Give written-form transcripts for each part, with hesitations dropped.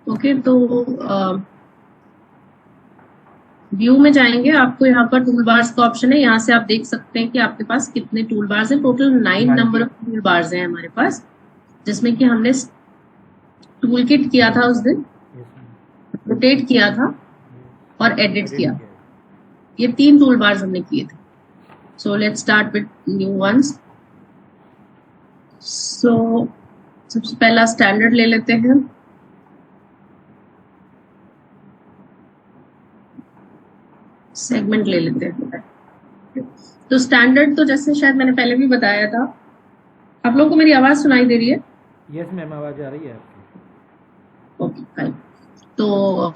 Okay, तो view में जाएंगे, आपको यहाँ पर टूल बार्स का ऑप्शन है। यहाँ से आप देख सकते हैं कि आपके पास कितने टूल बार्स हैं। टोटल 9 हाँ नंबर जी। ऑफ टूल बार्स हैं हमारे पास, जिसमें कि हमने टूल किट किया था उस दिन, यस मैम। रोटेट किया था और एडिट एडिट किया। किया है। ये 3 टूल बार्स हमने किए थे। So let's start with new ones. So सबसे पहला स्टैंडर्ड ले लेते हैं। सेगमेंट ले लेते हैं। तो स्टैंडर्ड तो जैसे शायद मैंने पहले भी बताया था। आप लोगों को मेरी आवाज सुनाई दे रही है? यस मैम, आवाज़ आ रही है आपकी। Okay fine. तो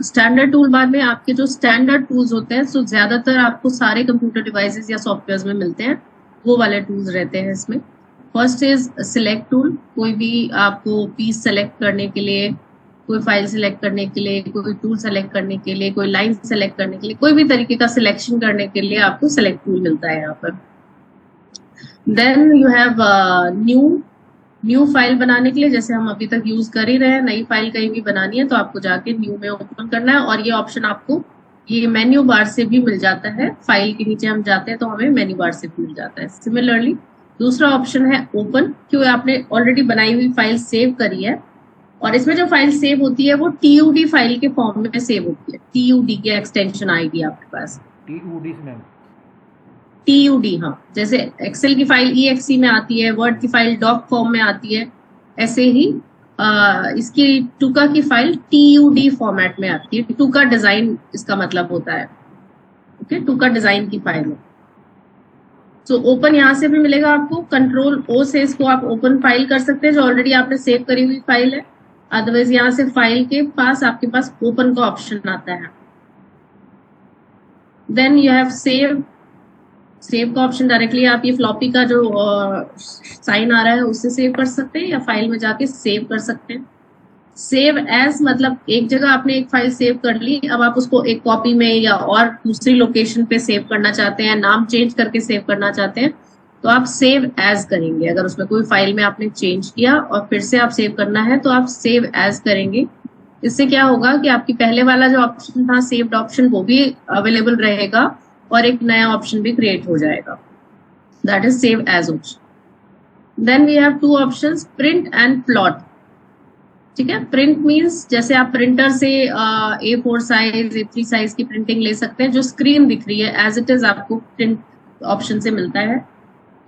स्टैंडर्ड टूल बार में आपके जो स्टैंडर्ड टूल्स होते हैं, सो ज्यादातर आपको सारे कंप्यूटर डिवाइसेस या सॉफ्टवेयर में मिलते हैं, वो वाले टूल्स रहते हैं इसमें। First is select tool. कोई भी आपको पीस सेलेक्ट करने के लिए, कोई फाइल सेलेक्ट करने के लिए, कोई टूल सेलेक्ट करने के लिए, कोई लाइन सेलेक्ट करने के लिए, कोई भी तरीके का सिलेक्शन करने के लिए आपको सिलेक्ट टूल मिलता है यहाँ पर। Then you have new. New file बनाने के लिए, जैसे हम अभी तक यूज कर ही रहे हैं, नई फाइल कहीं भी बनानी है तो आपको जाके न्यू में ओपन करना है, और ये ऑप्शन आपको ये मेन्यू बार से भी मिल जाता है। फाइल के नीचे हम जाते हैं तो हमें मेन्यू बार से भी मिल जाता है। सिमिलरली दूसरा ऑप्शन है ओपन, क्योंकि आपने ऑलरेडी बनाई हुई फाइल सेव करी है, और इसमें जो फाइल सेव होती है वो TUD फाइल के फॉर्म में सेव होती है। TUD की एक्सटेंशन आएगी आपके पास। TUD ma'am. TUD, हाँ, जैसे एक्सेल की फाइल EXE में आती है, वर्ड की फाइल डॉक फॉर्म में आती है, ऐसे ही इसकी टूका की फाइल TUD फॉर्मेट में आती है। टूका डिजाइन इसका मतलब होता है। ओके, टूका डिजाइन की फाइल है। सो ओपन यहाँ से भी मिलेगा आपको। कंट्रोल O से इसको आप ओपन फाइल कर सकते हैं, जो ऑलरेडी आपने सेव करी हुई फाइल है। अदरवाइज यहाँ से फाइल के पास आपके पास ओपन का ऑप्शन आता है। Then you have save. Save का ऑप्शन डायरेक्टली आप ये फ्लॉपी का जो साइन आ रहा है उससे सेव कर सकते हैं, या फाइल में जाके सेव कर सकते हैं। सेव एज मतलब एक जगह आपने एक फाइल सेव कर ली, अब आप उसको एक कॉपी में या और दूसरी लोकेशन पे सेव करना चाहते हैं, नाम चेंज करके सेव करना चाहते हैं, तो आप सेव एज करेंगे। अगर उसमें कोई फाइल में आपने चेंज किया और फिर से आप सेव करना है तो आप सेव एज करेंगे। इससे क्या होगा कि आपकी पहले वाला जो ऑप्शन था सेव्ड ऑप्शन, वो भी अवेलेबल रहेगा, और एक नया ऑप्शन भी क्रिएट हो जाएगा, that is save as option. Then we have two options, print and plot. ठीक है, प्रिंट मींस जैसे आप प्रिंटर से A4 साइज, A3 साइज की प्रिंटिंग ले सकते हैं, जो स्क्रीन दिख रही है एज इट इज आपको प्रिंट ऑप्शन से मिलता है।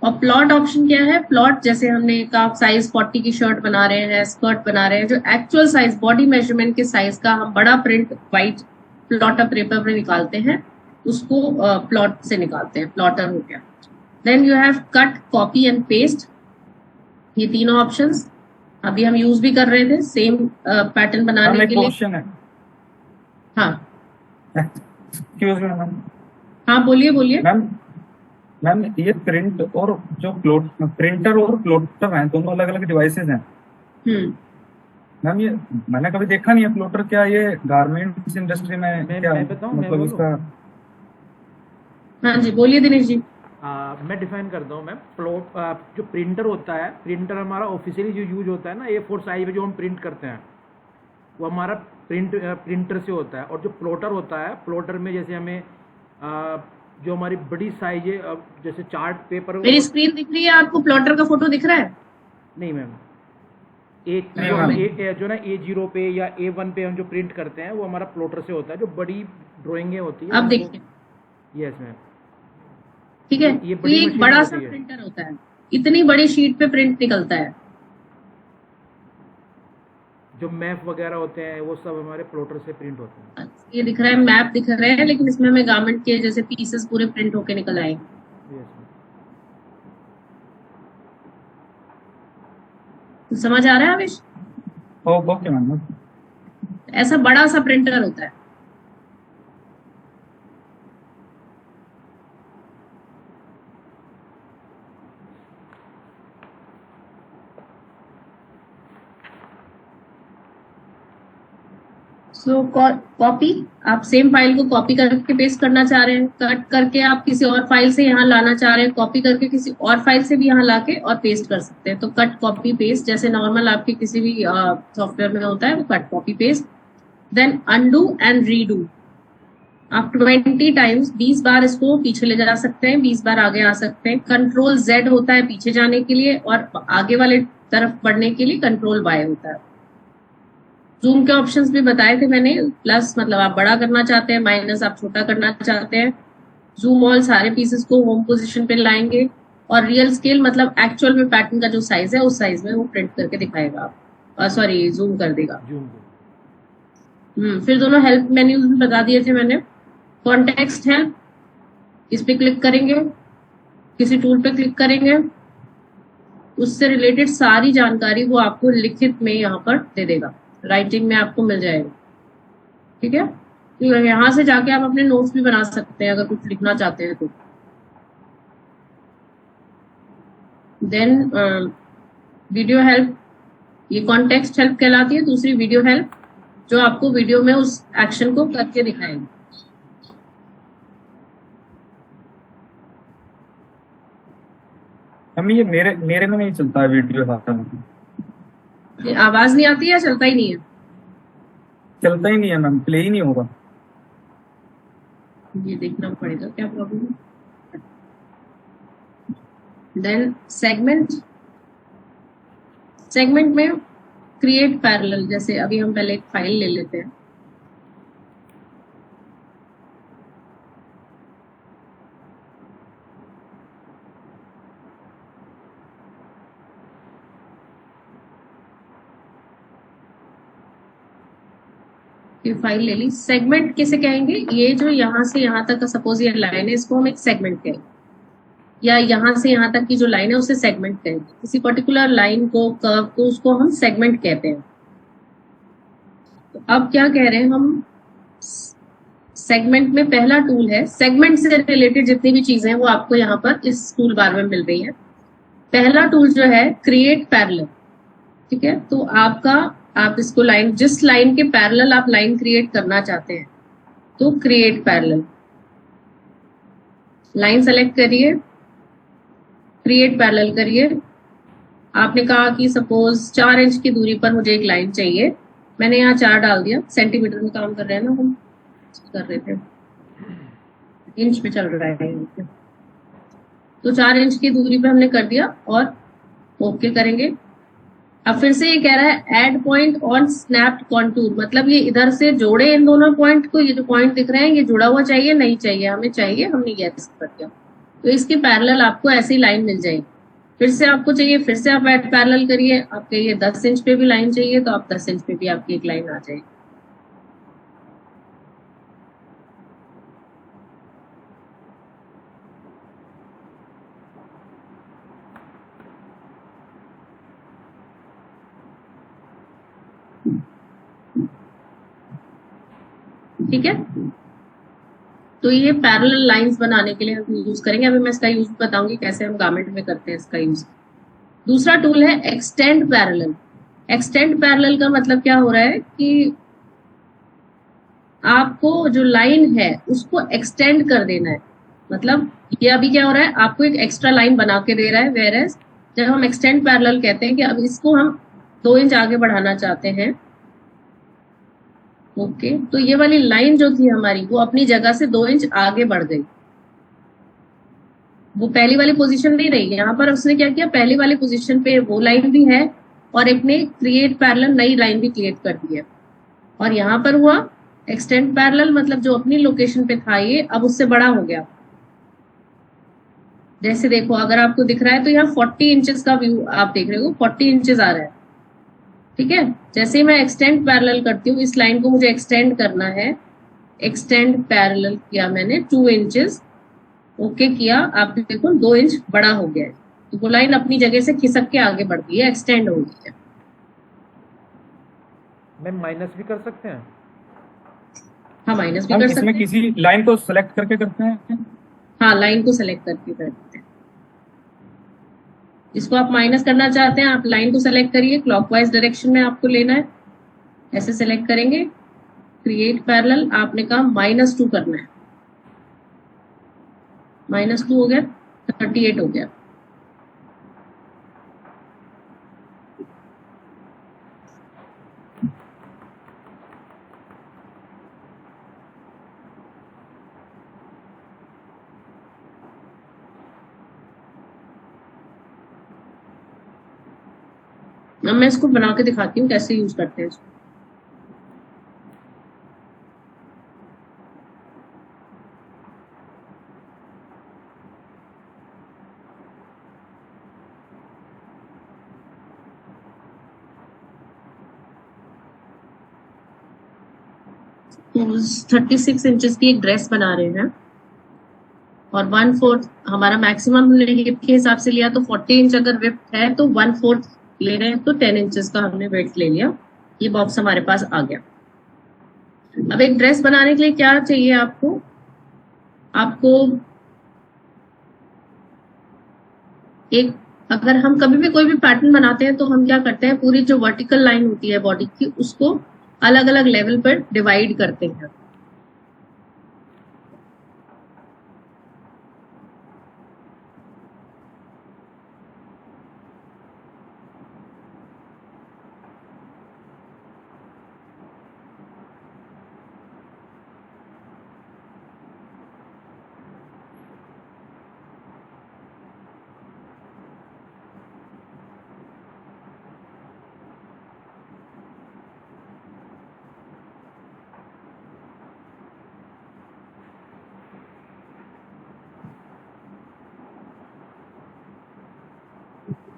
और प्लॉट ऑप्शन क्या है? प्लॉट जैसे हमने कहा साइज 40 की शर्ट बना रहे हैं, स्कर्ट बना रहे हैं, जो एक्चुअल साइज बॉडी मेजरमेंट के साइज का हम बड़ा प्रिंट व्हाइट प्लॉटर पेपर में निकालते हैं, उसको प्लॉट से निकालते हैं, प्लॉटर हो गया। Then you have cut, copy and paste. ये तीनों ऑप्शंस अभी हम यूज भी कर रहे थे सेम पैटर्न मैम बनाने एक के लिए। क्वेश्चन है। हाँ एक्सक्यूज मी मैम। हाँ, बोलिए बोलिए। मैम मैम ये प्रिंट और जो प्रिंटर और प्लॉटर हैं, दोनों अलग अलग डिवाइसेस हैं। हम्म मैम ये मैंने कभी देखा नहीं है प्लॉटर। क्या ये गारमेंट्स इंडस्ट्री में क्या मैं बताऊं, मैं मतलब बोलूं? इसका? हाँ जी, बोलिए दिनेश जी। मैं डिफाइन करता हूँ मैम। प्लॉट जो प्रिंटर होता है, प्रिंटर हमारा ऑफिशियली जो यूज होता है ना, A4 साइज में जो हम प्रिंट करते हैं, वो हमारा प्रिंटर से होता है। और जो प्लॉटर होता है, प्लॉटर में जैसे हमें जो हमारी बड़ी साइज है, जैसे चार्ट पेपर मेरी स्क्रीन दिख रही है आपको? प्लॉटर का फोटो दिख रहा है? नहीं मैम, एक नहीं जो हम मैम। जो ना A0 पे या A1 पे हम जो प्रिंट करते हैं, वो हमारा प्लॉटर से होता है। जो बड़ी ड्राइंगें होती है अब उनको, देखिए, यस मैम, ठीक है, ये तो बड़ी ये एक मशीनें बड़ा सा होती है। प्रिंटर होता है, इतनी बड़ी शीट पे प्रिंट निकलता है। जो मैप वगैरह होते हैं वो सब हमारे प्लॉटर से प्रिंट होते हैं। ये दिख रहा है, मैप दिख रहा है, लेकिन इसमें हमें गारमेंट के जैसे पीसेस पूरे प्रिंट होके निकल आएंगे। Yes ma'am. तो समझ आ रहा है आवेश? Okay ma'am. ऐसा बड़ा सा प्रिंटर होता है। सो कॉपी, आप सेम फाइल को कॉपी करके पेस्ट करना चाह रहे हैं, कट करके आप किसी और फाइल से यहाँ लाना चाह रहे हैं, कॉपी करके किसी और फाइल से भी यहाँ लाके और पेस्ट कर सकते हैं। तो कट कॉपी पेस्ट जैसे नॉर्मल आपके किसी भी सॉफ्टवेयर में होता है, वो cut copy paste. Then undo and redo, आप 20 टाइम्स 20 बार इसको पीछे ले जा सकते हैं, 20 बार आगे आ सकते हैं। कंट्रोल जेड होता है पीछे जाने के लिए, और आगे वाले तरफ बढ़ने के लिए कंट्रोल वाई होता है। जूम के ऑप्शंस भी बताए थे मैंने, प्लस मतलब आप बड़ा करना चाहते हैं, माइनस आप छोटा करना चाहते हैं। जूम ऑल सारे पीसेस को होम पोजीशन पे लाएंगे, और रियल स्केल मतलब एक्चुअल में पैटर्न का जो साइज है उस साइज में वो प्रिंट करके दिखाएगा आप, सॉरी जूम कर देगा। फिर दोनों हेल्प मेन्यूज भी बता दिए थे मैंने। कॉन्टेक्स्ट हेल्प, इस पे क्लिक करेंगे, किसी टूल पे क्लिक करेंगे, उससे रिलेटेड सारी जानकारी वो आपको लिखित में यहाँ पर दे देगा, राइटिंग में आपको मिल जाएगा। ठीक है, तो यहाँ से जाके आप अपने नोट्स भी बना सकते हैं अगर कुछ लिखना चाहते हैं तो। देन वीडियो हेल्प, ये कॉन्टेक्स्ट हेल्प कहलाती है। दूसरी वीडियो हेल्प, जो आपको वीडियो में उस एक्शन को करके दिखाएगी। हम ये मेरे में नहीं चलता है वीडियो साथ में। आवाज नहीं आती है या चलता ही नहीं है? चलता ही नहीं है मैम, प्ले ही नहीं होगा। ये देखना पड़ेगा क्या प्रॉब्लम है। देन सेगमेंट, सेगमेंट में क्रिएट पैरेलल, जैसे अभी हम पहले एक फाइल ले लेते हैं। ये फाइल ले ली। सेगमेंट किसे कहेंगे? ये जो यहाँ से यहाँ तक का सपोज ये लाइन है, इसको हम एक सेगमेंट कहेंगे, या यहाँ से यहाँ तक की जो लाइन है उसे सेगमेंट कहेंगे। किसी पर्टिकुलर लाइन को, कर्व को, उसको हम सेगमेंट कहते हैं। तो अब क्या कह रहे हैं हम, सेगमेंट में पहला टूल है, सेगमेंट से रिलेटेड जितनी भी चीजें हैं वो आपको यहाँ पर इस टूल बार में मिल रही है। पहला टूल जो है क्रिएट पैरेलल। ठीक है, तो आप इसको लाइन, जिस लाइन के पैरेलल आप लाइन क्रिएट करना चाहते हैं, तो क्रिएट पैरेलल, लाइन सेलेक्ट करिए, क्रिएट पैरेलल करिए। आपने कहा कि सपोज 4 इंच की दूरी पर मुझे एक लाइन चाहिए, मैंने यहाँ 4 डाल दिया। सेंटीमीटर में काम कर रहे हैं ना हम, कर रहे थे, इंच पे चल रहा है, तो 4 इंच की दूरी पे हमने कर दिया और ओके करेंगे। अब फिर से ये कह रहा है add point on snapped contour, मतलब ये इधर से जोड़े इन दोनों पॉइंट को। ये जो पॉइंट दिख रहे हैं ये जुड़ा हुआ चाहिए, नहीं चाहिए, हमें चाहिए, हमने यस कर दिया, तो इसके पैरेलल आपको ऐसी लाइन मिल जाएगी। फिर से आपको चाहिए, फिर से आप ऐड पैरेलल करिए, आप कहिए 10 इंच पे भी लाइन चाहिए, तो आप 10 इंच पे भी आपकी एक लाइन आ जाएगी। ठीक है, तो ये पैरेलल लाइंस बनाने के लिए हम यूज करेंगे। अभी मैं इसका यूज बताऊंगी कैसे हम गारमेंट में करते हैं इसका यूज। दूसरा टूल है एक्सटेंड पैरेलल। एक्सटेंड पैरेलल का मतलब क्या हो रहा है कि आपको जो लाइन है उसको एक्सटेंड कर देना है। मतलब ये अभी क्या हो रहा है, आपको एक एक्स्ट्रा लाइन बना के दे रहा है, वेयर एज जब हम एक्सटेंड पैरेलल कहते हैं कि अब इसको हम 2 इंच आगे बढ़ाना चाहते हैं। ओके, तो ये वाली लाइन जो थी हमारी वो अपनी जगह से 2 इंच आगे बढ़ गई, वो पहली वाली पोजीशन नहीं रही। यहाँ पर उसने क्या किया, पहली वाली पोजीशन पे वो लाइन भी है और एक ने क्रिएट पैरेलल नई लाइन भी क्रिएट कर दी है। और यहाँ पर हुआ एक्सटेंड पैरेलल, मतलब जो अपनी लोकेशन पे था ये अब उससे बड़ा हो गया। जैसे देखो, अगर आपको दिख रहा है तो यहाँ 40 इंचेस का व्यू आप देख रहे हो, 40 इंचेस आ रहा है। ठीक है, जैसे ही मैं एक्सटेंड पैरेलल करती हूँ, इस लाइन को मुझे एक्सटेंड करना है, एक्सटेंड पैरेलल किया मैंने 2 इंचेस, ओके किया, आप देखो 2 इंच बड़ा हो गया है, तो वो लाइन अपनी जगह से खिसक के आगे बढ़ गई है, एक्सटेंड हो गई है। मैम माइनस भी कर सकते हैं? हाँ, माइनस भी हम कर सकते इसमें हैं। किसी लाइन को सेलेक्ट करके करते हैं। हाँ, लाइन को सेलेक्ट करके करते हैं। इसको आप माइनस करना चाहते हैं, आप लाइन को सेलेक्ट करिए, क्लॉकवाइज डायरेक्शन में आपको लेना है, ऐसे सेलेक्ट करेंगे क्रिएट पैरेलल, आपने कहा -2 करना है, -2 हो गया, 38 हो गया। अब मैं इसको बना के दिखाती हूँ कैसे यूज करते हैं इसको। तो 36 इंचेस की एक ड्रेस बना रहे हैं और 1/4 हमारा मैक्सिमम हमने हिप के हिसाब से लिया, तो 40 इंच अगर विड्थ है तो 1/4 ले रहे हैं, तो 10 इंचेस का हमने वेट ले लिया। ये बॉक्स हमारे पास आ गया। अब एक ड्रेस बनाने के लिए क्या चाहिए आपको, आपको एक, अगर हम कभी भी कोई भी पैटर्न बनाते हैं तो हम क्या करते हैं, पूरी जो वर्टिकल लाइन होती है बॉडी की उसको अलग अलग लेवल पर डिवाइड करते हैं।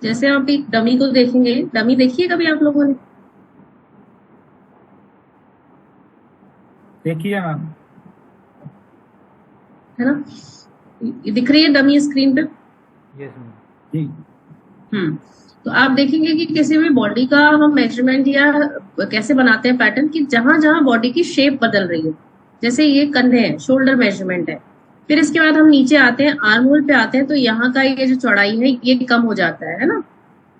जैसे आप एक डमी को देखेंगे, डमी देखिए कभी आप लोगों ने, देखिए मैम। है ना, ये दिख रही है डमी स्क्रीन पे। Yes ma'am. जी। तो आप देखेंगे कि किसी भी बॉडी का हम मेजरमेंट या कैसे बनाते हैं पैटर्न, कि जहां जहां बॉडी की शेप बदल रही है, जैसे ये कंधे हैं, शोल्डर मेजरमेंट है, फिर इसके बाद हम नीचे आते हैं, आर्म होल पे आते हैं, तो यहाँ का ये जो चौड़ाई है ये कम हो जाता है ना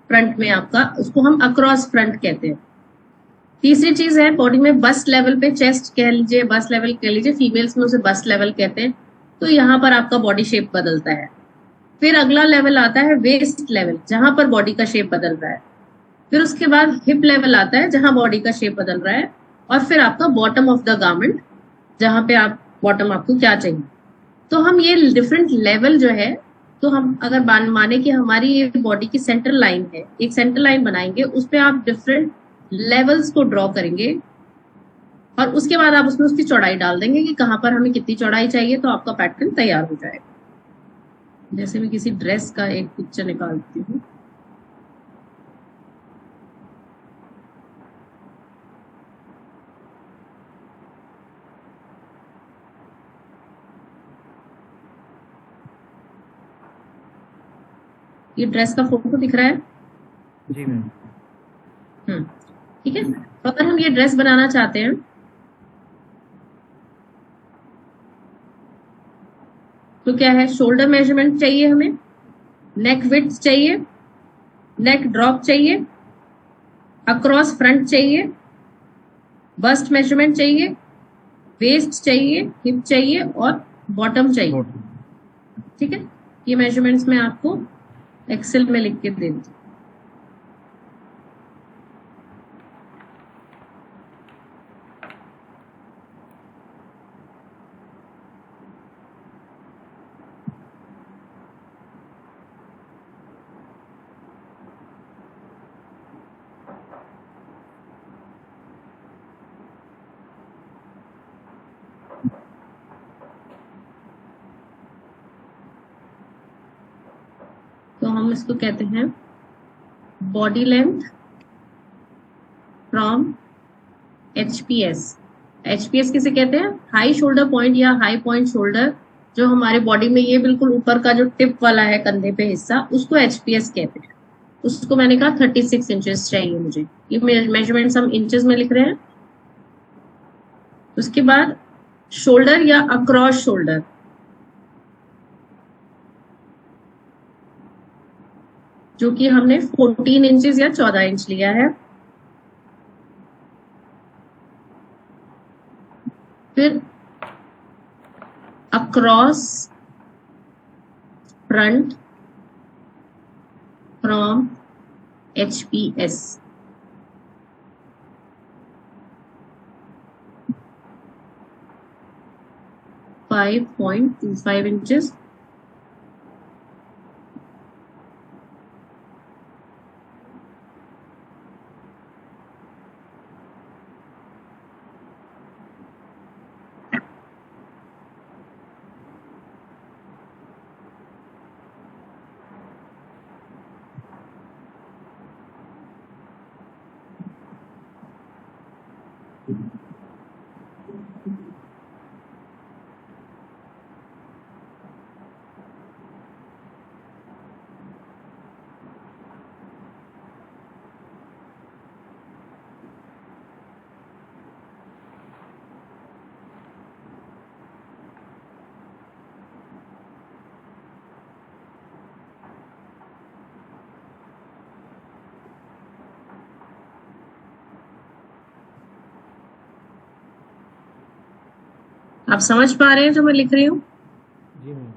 फ्रंट में आपका, उसको हम अक्रॉस फ्रंट कहते हैं। तीसरी चीज है बॉडी में बस्ट लेवल पे, चेस्ट कह लीजिए, बस्ट लेवल कह लीजिए, फीमेल्स में उसे बस्ट लेवल कहते हैं, तो यहाँ पर आपका बॉडी शेप बदलता है। फिर अगला लेवल आता है वेस्ट लेवल, जहां पर बॉडी का शेप बदल रहा है। फिर उसके बाद हिप लेवल आता है जहां बॉडी का शेप बदल रहा है, और फिर आपका बॉटम ऑफ द गारमेंट, जहां पे आप बॉटम आपको क्या चाहिए। तो हम ये डिफरेंट लेवल जो है, तो हम अगर माने कि हमारी ये बॉडी की सेंटर लाइन है, एक सेंटर लाइन बनाएंगे, उस पर आप डिफरेंट लेवल्स को ड्रॉ करेंगे और उसके बाद आप उसमें उसकी चौड़ाई डाल देंगे कि कहां पर हमें कितनी चौड़ाई चाहिए, तो आपका पैटर्न तैयार हो जाएगा। जैसे मैं किसी ड्रेस का एक पिक्चर निकालती हूँ, ये ड्रेस का फोटो दिख रहा है। जी मैम। ठीक है, तो अगर हम ये ड्रेस बनाना चाहते हैं तो क्या है, शोल्डर मेजरमेंट चाहिए हमें, नेक विड्थ चाहिए, नेक ड्रॉप चाहिए, अक्रॉस फ्रंट चाहिए, बस्ट मेजरमेंट चाहिए, वेस्ट चाहिए, हिप चाहिए और बॉटम चाहिए। ठीक है, ये मेजरमेंट्स मैं आपको एक्सेल में लिख के दे दूँ। तो हम इसको कहते हैं body length from HPS। HPS किसे कहते हैं, हाई शोल्डर पॉइंट या हाई पॉइंट शोल्डर, जो हमारे बॉडी में ये बिल्कुल ऊपर का जो टिप वाला है कंधे पे हिस्सा, उसको HPS कहते हैं। उसको मैंने कहा 36 इंचेस चाहिए मुझे, ये मेजरमेंट्स हम इंचेस में लिख रहे हैं। उसके बाद शोल्डर या अक्रॉस शोल्डर, जो कि हमने 14 इंचेस या 14 इंच लिया है। फिर across front from HPS, 5.25 inches. आप समझ पा रहे हैं जो मैं लिख रही हूँ? जी मैम।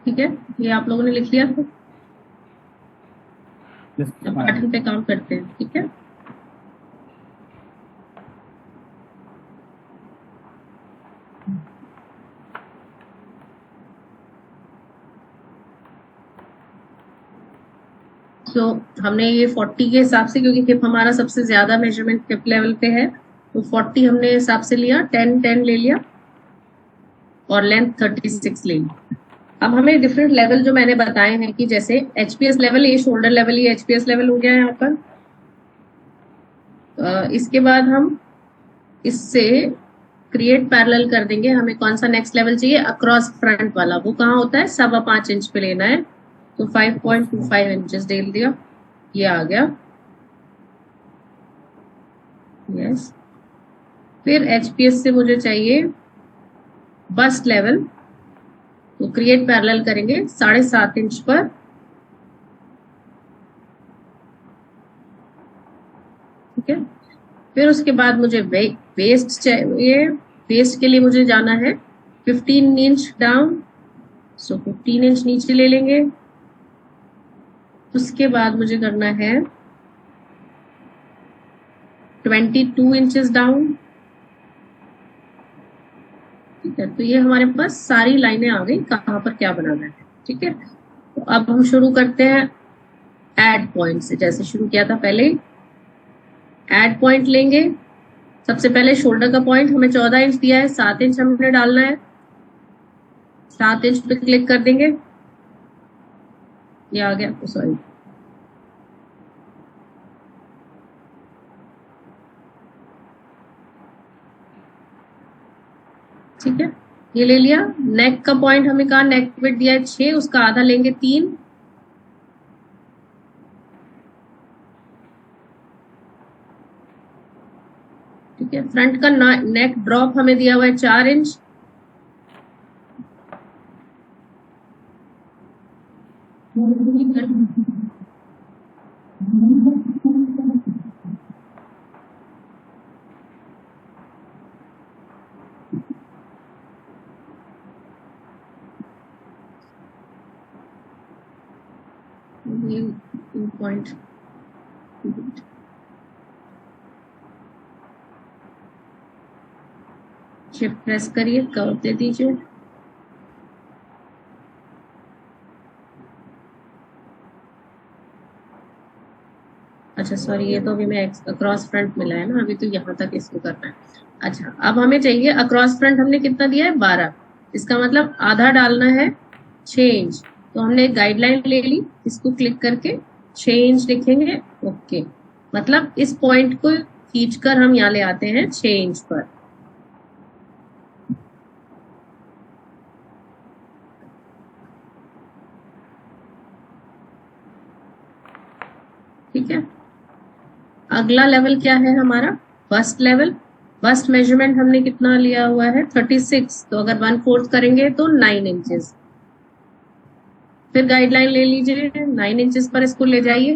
ठीक है, ये आप लोगों ने लिख लिया। Yes, अब ma'am. पैटर्न पे काम करते हैं। ठीक है, तो हमने ये 40 के हिसाब से, क्योंकि हिप हमारा सबसे ज्यादा मेजरमेंट हिप लेवल पे है, तो 40 हमने हिसाब से लिया, 10 ले लिया और लेंथ 36 ले ली। अब हमें डिफरेंट लेवल जो मैंने बताए हैं कि जैसे एचपीएस लेवल, ये शोल्डर लेवल, ये एचपीएस लेवल हो गया यहाँ पर। इसके बाद हम इससे क्रिएट पैरेलल कर देंगे। हमें कौन सा नेक्स्ट लेवल चाहिए? अक्रॉस फ्रंट वाला। वो कहाँ होता है? 5.25 इंच पे लेना है, तो 5.25 इंचेस डाल दिया, ये आ गया। यस, फिर एचपीएस से मुझे चाहिए बस्ट लेवल, तो क्रिएट पैरेलल करेंगे 7.5 इंच पर। ठीक है, फिर उसके बाद मुझे वेस्ट चाहिए। वेस्ट के लिए मुझे जाना है 15 इंच डाउन, सो 15 इंच नीचे ले लेंगे। उसके बाद मुझे करना है 22 इंचेस डाउन। ठीक है, तो ये हमारे पास सारी लाइनें आ गई, कहाँ पर क्या बनाना है। ठीक है, तो अब हम शुरू करते हैं एड पॉइंट से, जैसे शुरू किया था पहले। एड पॉइंट लेंगे, सबसे पहले शोल्डर का पॉइंट हमें 14 इंच दिया है, 7 इंच हमने डालना है। 7 इंच पे क्लिक कर देंगे, ये आ गया, सॉरी, ठीक है, ये ले लिया। नेक का पॉइंट हमें कहा, नेक विड्थ दिया है 6, उसका आधा लेंगे 3। ठीक है, फ्रंट का नेक ड्रॉप हमें दिया हुआ है 4 इंच। पॉइंट शिफ्ट प्रेस करिए, कर्व दे दीजिए। अच्छा सॉरी, ये तो अभी मैं अक्रॉस फ्रंट मिला है ना, अभी तो यहाँ तक इसको करना है। अच्छा, अब हमें चाहिए अक्रॉस फ्रंट, हमने कितना दिया है? 12। इसका मतलब आधा डालना है 6 इंच। तो हमने एक गाइडलाइन ले ली, इसको क्लिक करके 6 इंच लिखेंगे। ओके, मतलब इस पॉइंट को खींचकर हम यहाँ ले आते हैं 6 इंच पर। ठीक है, अगला लेवल क्या है हमारा? Bast level. बस्ट मेजरमेंट हमने कितना लिया हुआ है? 36, तो अगर 1/4 करेंगे तो 9 इंचेस। फिर गाइडलाइन ले लीजिए, 9 इंचेस पर इसको ले जाइए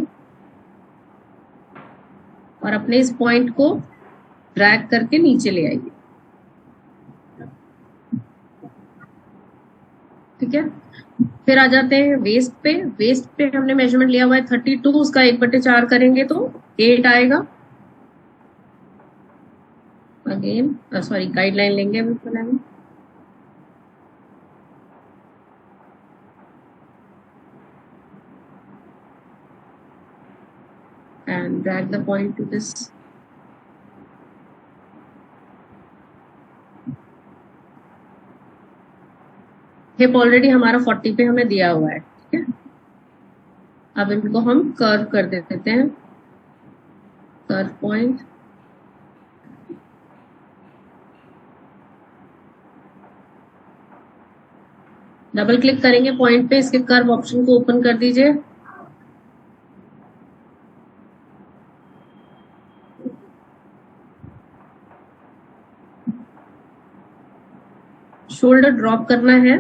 और अपने इस पॉइंट को ड्रैग करके नीचे ले आइए। ठीक है, फिर आ जाते हैं वेस्ट पे। वेस्ट पे हमने मेजरमेंट लिया हुआ है 32, उसका 1/4 करेंगे तो 8 आएगा। अगेन सॉरी, गाइडलाइन लेंगे बिल्कुल हम, and drag the point to this. Hip already हमारा 40 पे हमें दिया हुआ है। ठीक है, अब इनको हम कर्व कर देते हैं, कर्व पॉइंट। डबल क्लिक करेंगे पॉइंट पे, इसके कर्व ऑप्शन को ओपन कर दीजिए। शोल्डर ड्रॉप करना है,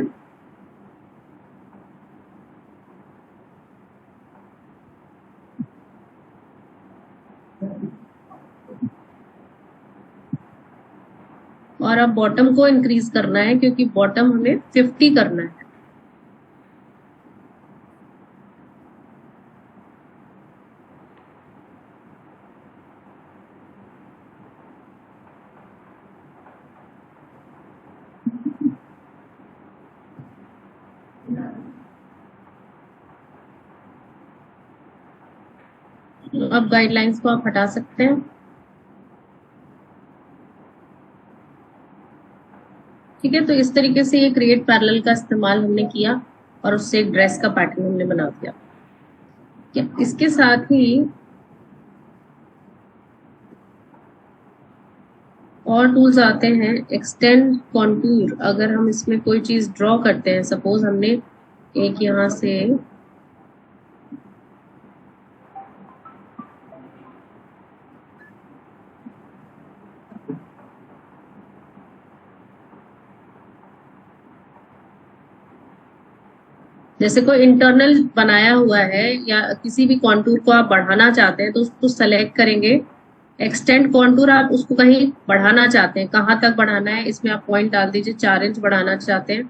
और अब बॉटम को इंक्रीज करना है, क्योंकि बॉटम हमें 50 करना है। तो अब गाइडलाइंस को आप हटा सकते हैं। ठीक है, तो इस तरीके से ये क्रिएट पैरेलल का इस्तेमाल हमने किया और उससे एक ड्रेस का पैटर्न हमने बना दिया। इसके साथ ही और टूल्स आते हैं, एक्सटेंड कॉन्टूर। अगर हम इसमें कोई चीज ड्रॉ करते हैं, सपोज हमने एक यहाँ से जैसे कोई इंटरनल बनाया हुआ है या किसी भी कॉन्टूर को आप बढ़ाना चाहते हैं तो उसको सेलेक्ट करेंगे। एक्सटेंड कॉन्टूर, आप उसको कहीं बढ़ाना चाहते हैं, कहाँ तक बढ़ाना है इसमें आप पॉइंट डाल दीजिए। 4 इंच बढ़ाना चाहते हैं,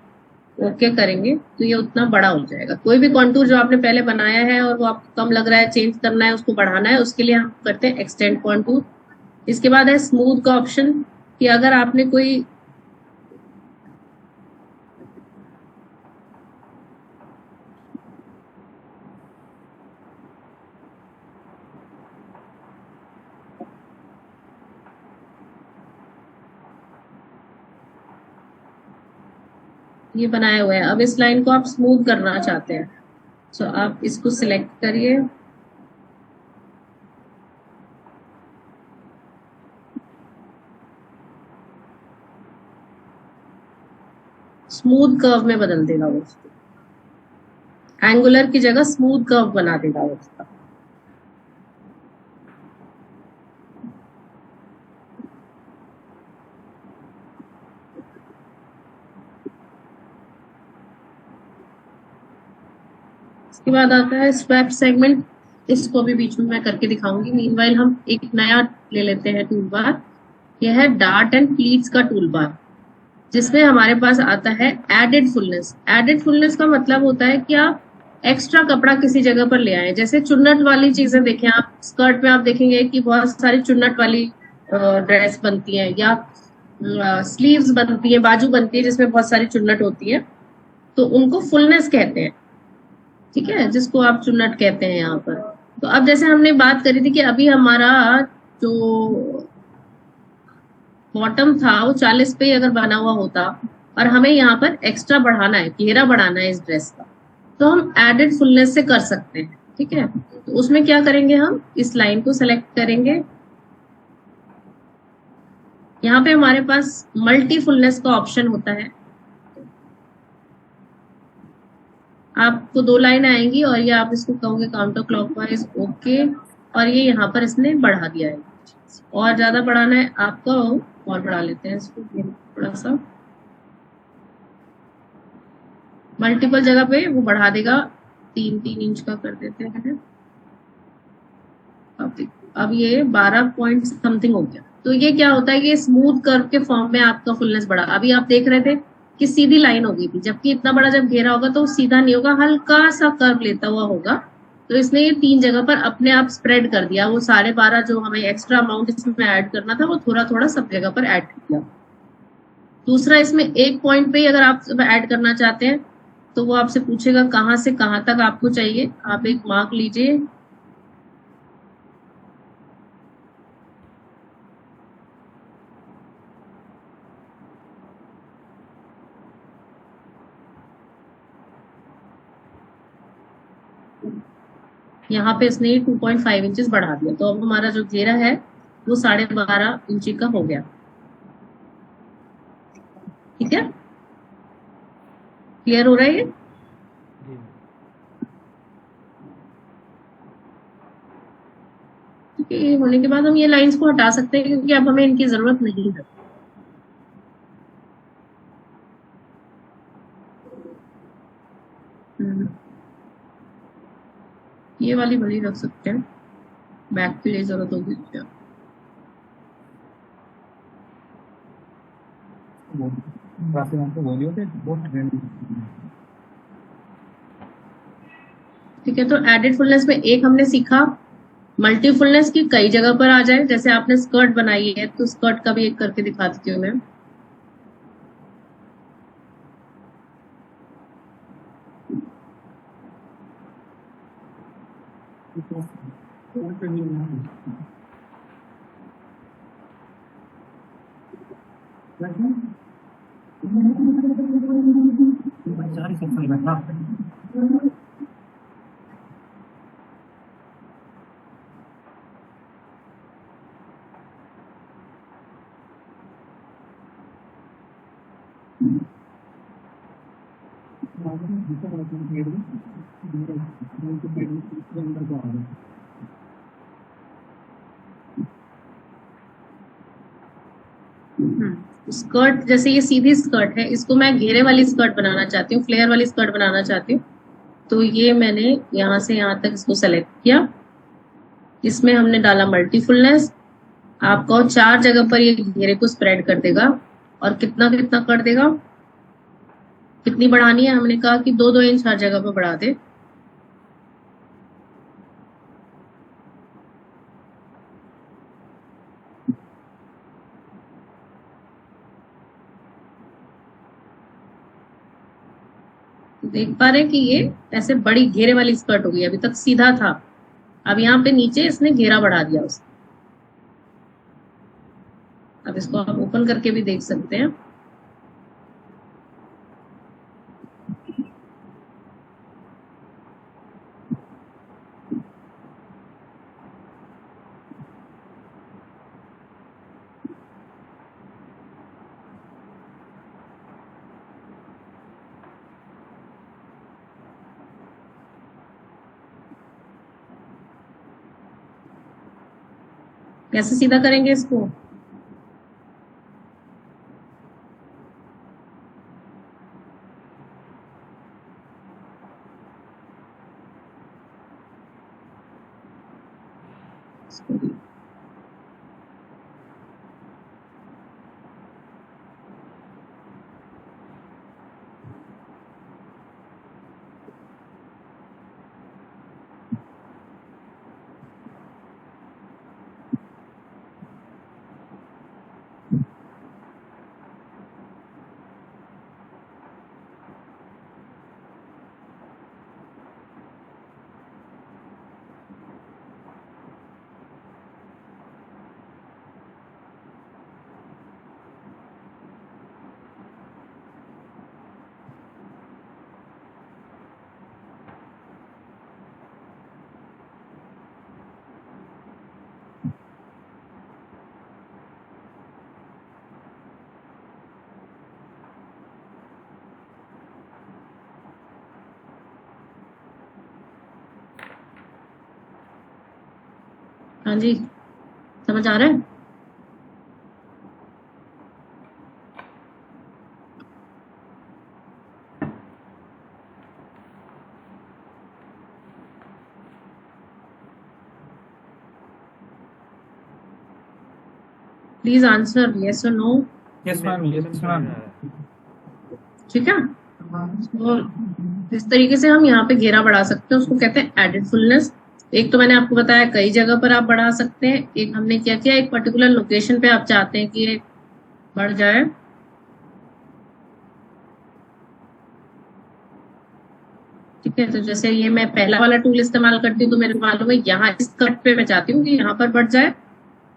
ओके करेंगे तो ये उतना बड़ा हो जाएगा। कोई भी कॉन्टूर जो आपने पहले बनाया है और वो आपको कम लग रहा है, चेंज करना है, उसको बढ़ाना है, उसके लिए हम करते हैं एक्सटेंड कॉन्टूर। इसके बाद है स्मूथ का ऑप्शन, कि अगर आपने कोई ये बनाया हुआ है, अब इस लाइन को आप स्मूथ करना चाहते हैं, सो आप इसको सिलेक्ट करिए। स्मूथ कर्व में बदल देगा वो उसको, एंगुलर की जगह स्मूथ कर्व बना देगा वो उसका। इसके बाद आता है स्वैप सेगमेंट। इसको भी बीच में मैं करके दिखाऊंगी। मीनवाइल हम एक नया ले लेते हैं टूल बार। यह है डार्ट एंड प्लीट्स का टूल बार, जिसमें हमारे पास आता है एडेड फुलनेस। एडेड फुलनेस का मतलब होता है कि आप एक्स्ट्रा कपड़ा किसी जगह पर ले आए। जैसे चुन्नट वाली चीजें देखें आप, स्कर्ट में आप देखेंगे कि बहुत सारी चुन्नट वाली ड्रेस बनती है, या स्लीव्स बनती है, बाजू बनती है जिसमें बहुत सारी चुन्नट होती है, तो उनको फुलनेस कहते हैं। ठीक है, जिसको आप चुन्नट कहते हैं यहाँ पर। तो अब जैसे हमने बात करी थी कि अभी हमारा जो बॉटम था वो 40 पे अगर बना हुआ होता और हमें यहाँ पर एक्स्ट्रा बढ़ाना है, घेरा बढ़ाना है इस ड्रेस का, तो हम एडेड फुलनेस से कर सकते हैं। ठीक है, तो उसमें क्या करेंगे, हम इस लाइन को सेलेक्ट करेंगे। यहाँ पे हमारे पास मल्टी फुलनेस का ऑप्शन होता है। आपको 2 लाइन आएंगी और ये आप इसको कहोगे काउंटर क्लॉकवाइज, ओके, और ये यहाँ पर इसने बढ़ा दिया है। और ज्यादा बढ़ाना है आपको और बढ़ा लेते हैं इसको थोड़ा सा, मल्टीपल जगह पे वो बढ़ा देगा। 3-3 इंच का कर देते हैं। अब ये 12 पॉइंट समथिंग हो गया। तो ये क्या होता है कि स्मूथ कर्व के फॉर्म में आपका फुलनेस बढ़ा। अभी आप देख रहे थे कि सीधी लाइन हो गई थी, जबकि इतना बड़ा जब घेरा होगा तो सीधा नहीं होगा, हल्का सा कर्व लेता हुआ होगा। तो इसने ये 3 जगह पर अपने आप स्प्रेड कर दिया। वो 12.5 जो हमें एक्स्ट्रा अमाउंट इसमें ऐड करना था वो थोड़ा थोड़ा सब जगह पर ऐड कर दिया। दूसरा, इसमें एक पॉइंट पे ही अगर आप ऐड करना चाहते हैं तो वो आपसे पूछेगा कहाँ से कहाँ तक आपको चाहिए, आप एक मार्क लीजिए। यहाँ पे इसने 2.5 इंचेस बढ़ा दिया, तो अब हमारा जो घेरा है वो 12.5 इंची का हो गया। ठीक है, क्लियर हो रहा है ये? जी। ठीक है, ये होने के बाद हम ये लाइंस को हटा सकते हैं क्योंकि अब हमें इनकी जरूरत नहीं है। ये वाली बड़ी रख सकते हैं, बैक के लिए जरूरत होगी क्या? ठीक है, तो एडेड फुलनेस में एक हमने सीखा, मल्टी फुलनेस की कई जगह पर आ जाए। जैसे आपने स्कर्ट बनाई है तो स्कर्ट का भी एक करके दिखा देती हूँ मैं। स्कर्ट, जैसे ये सीधी स्कर्ट है, इसको मैं घेरे वाली स्कर्ट बनाना चाहती हूँ, फ्लेयर वाली स्कर्ट बनाना चाहती हूँ। तो ये मैंने यहाँ से यहाँ तक इसको सेलेक्ट किया। इसमें हमने डाला मल्टीफुलनेस। आपको 4 जगह पर ये घेरे को स्प्रेड कर देगा। और कितना कितना कर देगा, कितनी बढ़ानी है, हमने कहा कि 2-2 इंच हर जगह पर बढ़ा दे। देख पा रहे हैं कि ये ऐसे बड़ी घेरे वाली स्कर्ट हो गई। अभी तक सीधा था, अब यहाँ पे नीचे इसने घेरा बढ़ा दिया उसने। अब इसको आप ओपन करके भी देख सकते हैं। कैसे सीधा करेंगे इसको? हाँ जी, समझ आ रहा है? प्लीज आंसर यस और no. Yes ma'am, yes ma'am. ठीक है, तो इस तरीके से हम यहाँ पे घेरा बढ़ा सकते हैं, उसको कहते हैं एडेड फुलनेस। एक तो मैंने आपको बताया कई जगह पर आप बढ़ा सकते हैं। एक हमने क्या किया, एक पर्टिकुलर लोकेशन पे आप चाहते हैं कि ये बढ़ जाए, ठीक है। तो जैसे ये मैं पहला वाला टूल इस्तेमाल करती हूँ, तो मेरे मालूम है यहाँ इस कट पे मैं चाहती हूँ कि यहाँ पर बढ़ जाए।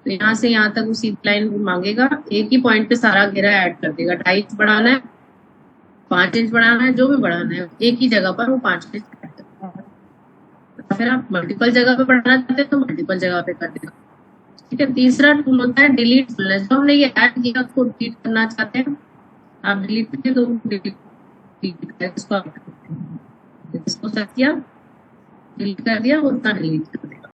तो यहाँ से यहाँ तक उसी लाइन मांगेगा, एक ही पॉइंट पे सारा घेरा ऐड कर देगा। 2.5 इंच बढ़ाना है, 5 इंच बढ़ाना है, जो भी बढ़ाना है, एक ही जगह पर वो 5 इंच ऐड कर। फिर आप मल्टीपल जगह पे बढ़ाना चाहते हैं तो मल्टीपल जगह पे कर देगा, ठीक है। तीसरा टूल होता है डिलीट फुलनेस। जो हमने ये ऐड किया उसको डिलीट करना चाहते हैं, आप डिलीट करिए तो डिलीट इसको सेट किया, डिलीट कर दिया, उतना डिलीट कर